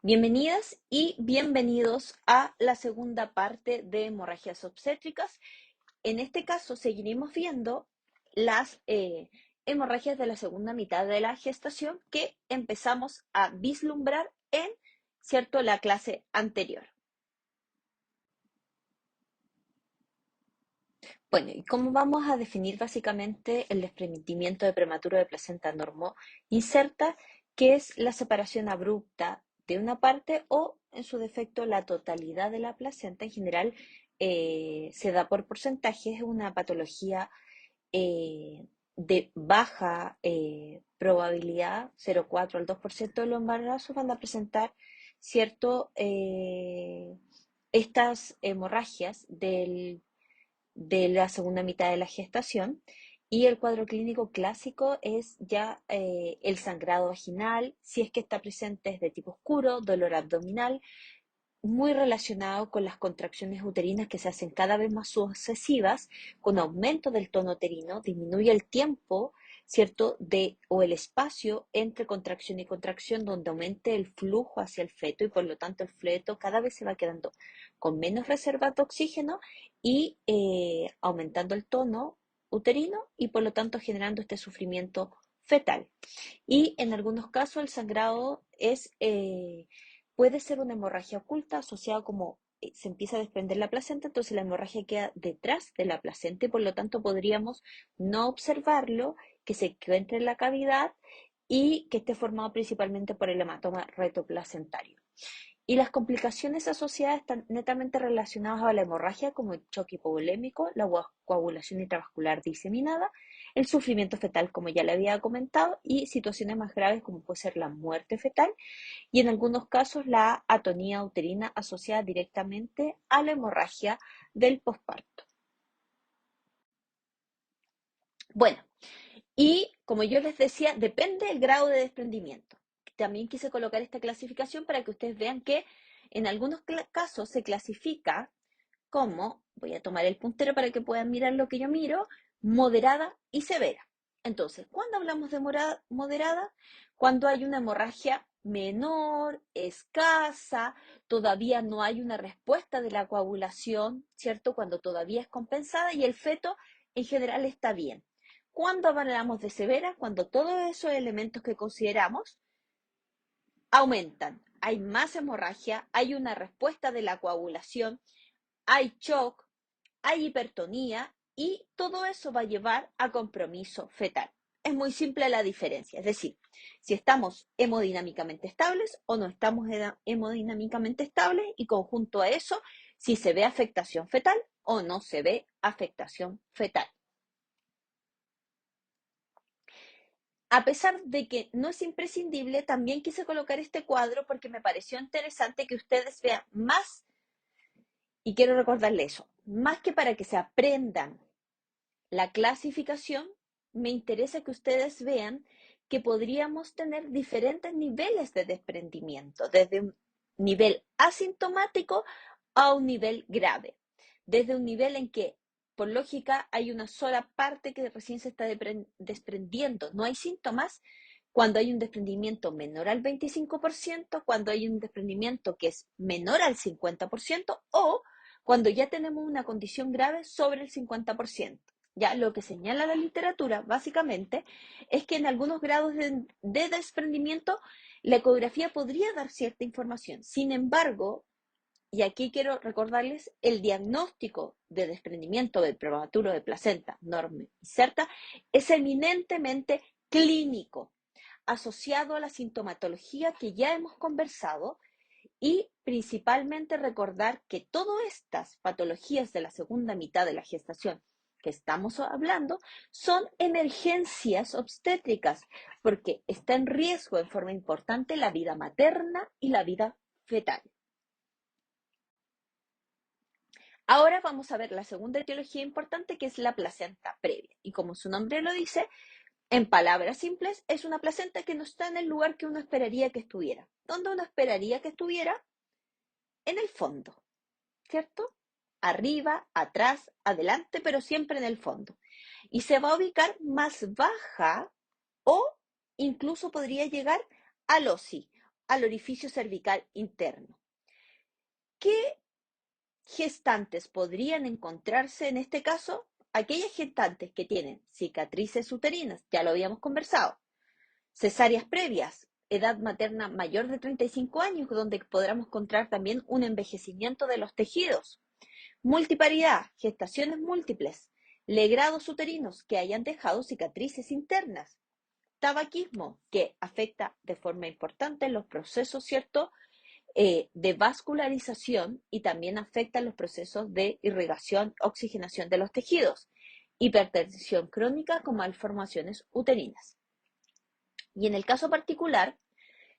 Bienvenidas y bienvenidos a la segunda parte de hemorragias obstétricas. En este caso seguiremos viendo las hemorragias de la segunda mitad de la gestación que empezamos a vislumbrar en, ¿cierto?, la clase anterior. Bueno, ¿y cómo vamos a definir básicamente el desprendimiento de prematuro de placenta normo inserta, que es la separación abrupta de una parte o, en su defecto, la totalidad de la placenta? En general, se da por porcentaje, es una patología de baja probabilidad, 0,4 al 2% de los embarazos van a presentar, ¿cierto? Estas hemorragias de la segunda mitad de la gestación. Y el cuadro clínico clásico es ya el sangrado vaginal, si es que está presente es de tipo oscuro, dolor abdominal, muy relacionado con las contracciones uterinas que se hacen cada vez más sucesivas, con aumento del tono uterino, disminuye el tiempo, ¿cierto?, o el espacio entre contracción y contracción, donde aumente el flujo hacia el feto y por lo tanto el feto cada vez se va quedando con menos reservas de oxígeno y aumentando el tono uterino y por lo tanto generando este sufrimiento fetal. Y en algunos casos el sangrado puede ser una hemorragia oculta asociada como se empieza a desprender la placenta, entonces la hemorragia queda detrás de la placenta y por lo tanto podríamos no observarlo, que se encuentre en la cavidad y que esté formado principalmente por el hematoma retoplacentario. Y las complicaciones asociadas están netamente relacionadas a la hemorragia, como el choque hipovolémico, la coagulación intravascular diseminada, el sufrimiento fetal, como ya le había comentado, y situaciones más graves como puede ser la muerte fetal y en algunos casos la atonía uterina asociada directamente a la hemorragia del posparto. Bueno, y como yo les decía, depende del grado de desprendimiento. También quise colocar esta clasificación para que ustedes vean que en algunos casos se clasifica como, voy a tomar el puntero para que puedan mirar lo que yo miro, moderada y severa. Entonces, ¿cuándo hablamos de moderada? Cuando hay una hemorragia menor, escasa, todavía no hay una respuesta de la coagulación, ¿cierto? Cuando todavía es compensada y el feto en general está bien. ¿Cuándo hablamos de severa? Cuando todos esos elementos que consideramos aumentan. Hay más hemorragia, hay una respuesta de la coagulación, hay shock, hay hipertonía y todo eso va a llevar a compromiso fetal. Es muy simple la diferencia, es decir, si estamos hemodinámicamente estables o no estamos hemodinámicamente estables y conjunto a eso, si se ve afectación fetal o no se ve afectación fetal. A pesar de que no es imprescindible, también quise colocar este cuadro porque me pareció interesante que ustedes vean más, y quiero recordarles eso, más que para que se aprendan la clasificación, me interesa que ustedes vean que podríamos tener diferentes niveles de desprendimiento, desde un nivel asintomático a un nivel grave, desde un nivel en que, por lógica, hay una sola parte que recién se está desprendiendo, no hay síntomas, cuando hay un desprendimiento menor al 25%, cuando hay un desprendimiento que es menor al 50% o cuando ya tenemos una condición grave sobre el 50%. Ya lo que señala la literatura, básicamente, es que en algunos grados de desprendimiento la ecografía podría dar cierta información. Sin embargo, y aquí quiero recordarles, el diagnóstico de desprendimiento del prematuro de placenta norme inserta es eminentemente clínico, asociado a la sintomatología que ya hemos conversado y principalmente recordar que todas estas patologías de la segunda mitad de la gestación que estamos hablando son emergencias obstétricas, porque está en riesgo en forma importante la vida materna y la vida fetal. Ahora vamos a ver la segunda etiología importante, que es la placenta previa. Y como su nombre lo dice, en palabras simples, es una placenta que no está en el lugar que uno esperaría que estuviera. ¿Dónde uno esperaría que estuviera? En el fondo, ¿cierto? Arriba, atrás, adelante, pero siempre en el fondo. Y se va a ubicar más baja o incluso podría llegar al OSI, al orificio cervical interno. ¿Qué gestantes podrían encontrarse en este caso? Aquellas gestantes que tienen cicatrices uterinas, ya lo habíamos conversado, cesáreas previas, edad materna mayor de 35 años, donde podremos encontrar también un envejecimiento de los tejidos, multiparidad, gestaciones múltiples, legrados uterinos que hayan dejado cicatrices internas, tabaquismo, que afecta de forma importante los procesos, ¿cierto?, de vascularización y también afecta los procesos de irrigación, oxigenación de los tejidos, hipertensión crónica con malformaciones uterinas. Y en el caso particular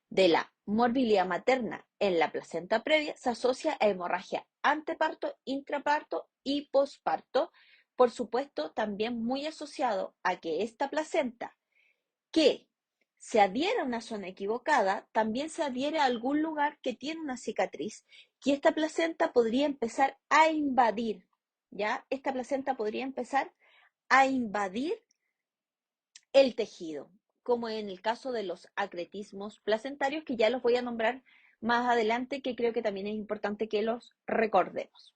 de la morbilidad materna en la placenta previa, se asocia a hemorragia anteparto, intraparto y posparto, por supuesto también muy asociado a que esta placenta que se adhiere a una zona equivocada, también se adhiere a algún lugar que tiene una cicatriz, y esta placenta podría empezar a invadir, ¿ya? Esta placenta podría empezar a invadir el tejido, como en el caso de los acretismos placentarios, que ya los voy a nombrar más adelante, que creo que también es importante que los recordemos.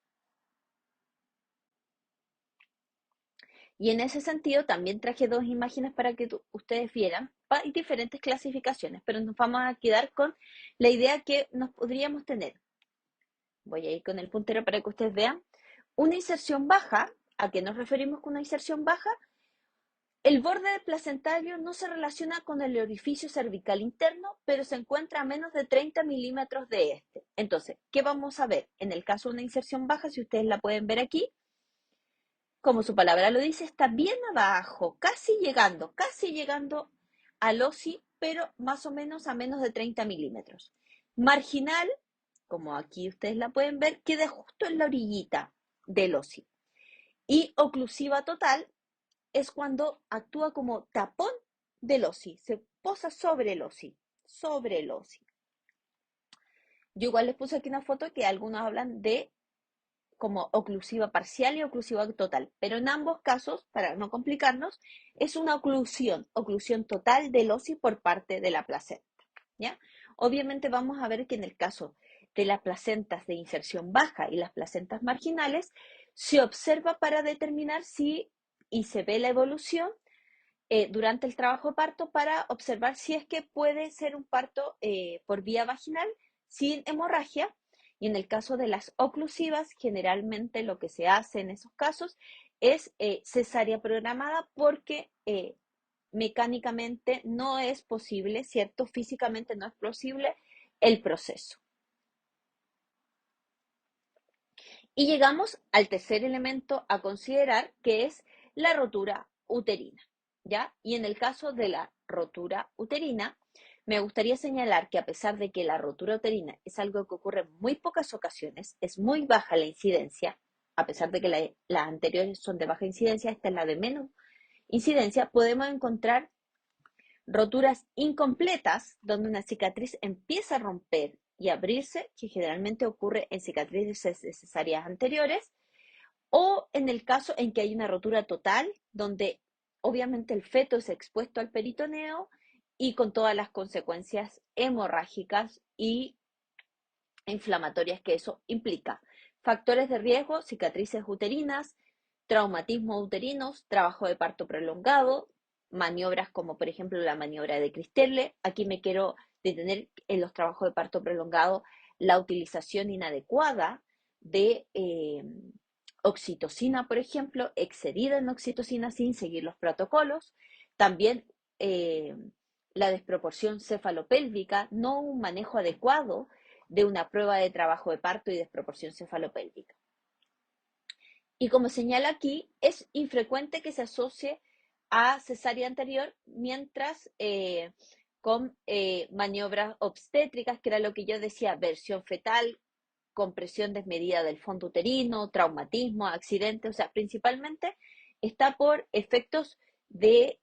Y en ese sentido también traje dos imágenes para que ustedes vieran. Hay diferentes clasificaciones, pero nos vamos a quedar con la idea que nos podríamos tener. Voy a ir con el puntero para que ustedes vean. Una inserción baja, ¿a qué nos referimos con una inserción baja? El borde del placentario no se relaciona con el orificio cervical interno, pero se encuentra a menos de 30 milímetros de este. Entonces, ¿qué vamos a ver? En el caso de una inserción baja, si ustedes la pueden ver aquí, como su palabra lo dice, está bien abajo, casi llegando al OSI, pero más o menos a menos de 30 milímetros. Marginal, como aquí ustedes la pueden ver, queda justo en la orillita del OSI. Y oclusiva total es cuando actúa como tapón del OSI, se posa sobre el OSI, sobre el OSI. Yo igual les puse aquí una foto que algunos hablan de como oclusiva parcial y oclusiva total, pero en ambos casos, para no complicarnos, es una oclusión total del OSI por parte de la placenta, ¿ya? Obviamente vamos a ver que en el caso de las placentas de inserción baja y las placentas marginales, se observa para determinar si, y se ve la evolución durante el trabajo de parto para observar si es que puede ser un parto por vía vaginal sin hemorragia. Y en el caso de las oclusivas, generalmente lo que se hace en esos casos es cesárea programada porque mecánicamente no es posible, ¿cierto? Físicamente no es posible el proceso. Y llegamos al tercer elemento a considerar, que es la rotura uterina, ¿ya? Y en el caso de la rotura uterina, me gustaría señalar que a pesar de que la rotura uterina es algo que ocurre en muy pocas ocasiones, es muy baja la incidencia, a pesar de que las anteriores son de baja incidencia, esta es la de menos incidencia, podemos encontrar roturas incompletas, donde una cicatriz empieza a romper y abrirse, que generalmente ocurre en cicatrices cesáreas anteriores, o en el caso en que hay una rotura total, donde obviamente el feto es expuesto al peritoneo y con todas las consecuencias hemorrágicas y inflamatorias que eso implica. Factores de riesgo: cicatrices uterinas, traumatismos uterinos, trabajo de parto prolongado, maniobras como por ejemplo la maniobra de Christelle. Aquí me quiero detener en los trabajos de parto prolongado, la utilización inadecuada de oxitocina, por ejemplo, excedida en oxitocina sin seguir los protocolos. También la desproporción cefalopélvica, no un manejo adecuado de una prueba de trabajo de parto y desproporción cefalopélvica. Y como señala aquí, es infrecuente que se asocie a cesárea anterior, mientras con maniobras obstétricas, que era lo que yo decía, versión fetal, compresión desmedida del fondo uterino, traumatismo, accidente, o sea, principalmente está por efectos de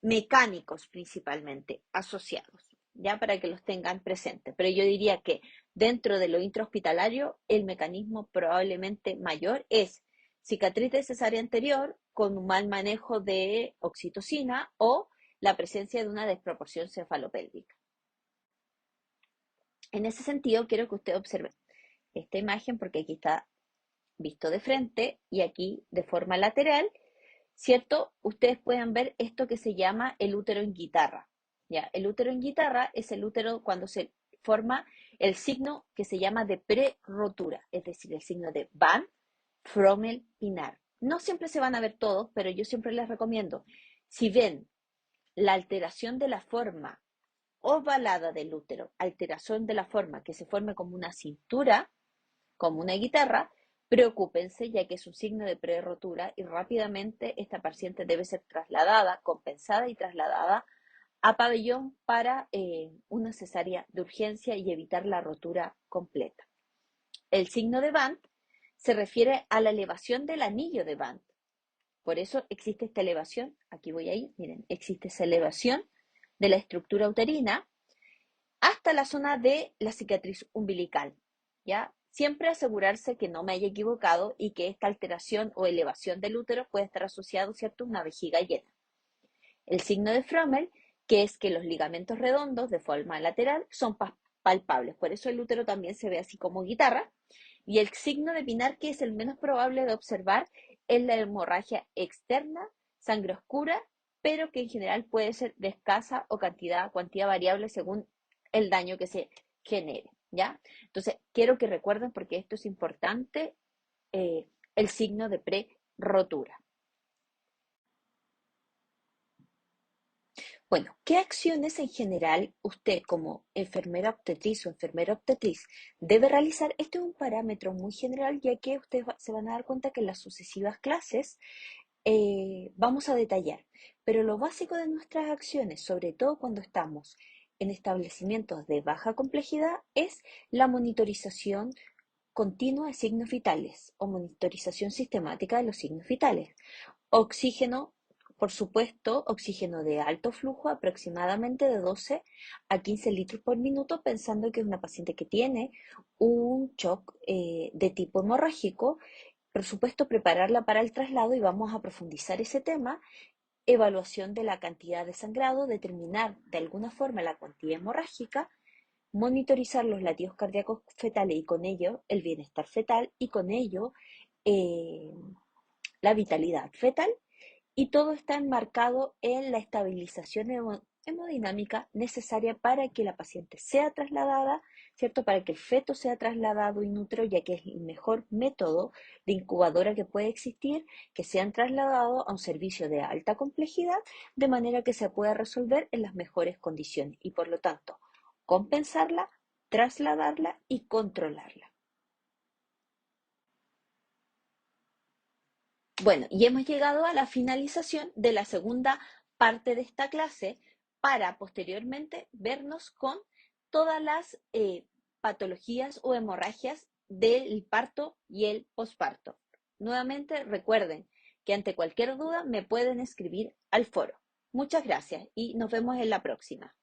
mecánicos principalmente asociados, ya para que los tengan presentes. Pero yo diría que dentro de lo intrahospitalario, el mecanismo probablemente mayor es cicatriz de cesárea anterior con un mal manejo de oxitocina o la presencia de una desproporción cefalopélvica. En ese sentido, quiero que usted observe esta imagen porque aquí está visto de frente y aquí de forma lateral, ¿cierto? Ustedes pueden ver esto que se llama el útero en guitarra. ¿Ya? El útero en guitarra es el útero cuando se forma el signo que se llama de prerrotura, es decir, el signo de Van Fromel Pinar. No siempre se van a ver todos, pero yo siempre les recomiendo, si ven la alteración de la forma ovalada del útero, alteración de la forma que se forme como una cintura, como una guitarra, preocúpense ya que es un signo de prerrotura y rápidamente esta paciente debe ser trasladada, compensada y trasladada a pabellón para una cesárea de urgencia y evitar la rotura completa. El signo de Bandt se refiere a la elevación del anillo de Bandt. Por eso existe esta elevación, aquí voy a ir, miren, existe esa elevación de la estructura uterina hasta la zona de la cicatriz umbilical, ¿ya? Siempre asegurarse que no me haya equivocado y que esta alteración o elevación del útero puede estar asociado, ¿cierto?, a una vejiga llena. El signo de Fromel, que es que los ligamentos redondos de forma lateral son palpables, por eso el útero también se ve así como guitarra. Y el signo de Pinar, que es el menos probable de observar, es la hemorragia externa, sangre oscura, pero que en general puede ser de escasa o cuantía variable según el daño que se genere, ¿ya? Entonces, quiero que recuerden, porque esto es importante, el signo de pre-rotura. Bueno, ¿qué acciones en general usted como enfermera obstetriz o enfermera obstetriz debe realizar? Este es un parámetro muy general, ya que ustedes se van a dar cuenta que en las sucesivas clases vamos a detallar, pero lo básico de nuestras acciones, sobre todo cuando estamos en establecimientos de baja complejidad, es la monitorización continua de signos vitales o monitorización sistemática de los signos vitales. Oxígeno, por supuesto, oxígeno de alto flujo, aproximadamente de 12 a 15 litros por minuto, pensando que es una paciente que tiene un shock de tipo hemorrágico. Por supuesto, prepararla para el traslado y vamos a profundizar ese tema. Evaluación de la cantidad de sangrado, determinar de alguna forma la cuantía hemorrágica, monitorizar los latidos cardíacos fetales y con ello el bienestar fetal y con ello eh, la vitalidad fetal, y todo está enmarcado en la estabilización hemodinámica necesaria para que la paciente sea trasladada, ¿cierto? Para que el feto sea trasladado in utero, ya que es el mejor método de incubadora que puede existir, que sean trasladados a un servicio de alta complejidad, de manera que se pueda resolver en las mejores condiciones y por lo tanto compensarla, trasladarla y controlarla. Bueno, y hemos llegado a la finalización de la segunda parte de esta clase para posteriormente vernos con todas las patologías o hemorragias del parto y el posparto. Nuevamente recuerden que ante cualquier duda me pueden escribir al foro. Muchas gracias y nos vemos en la próxima.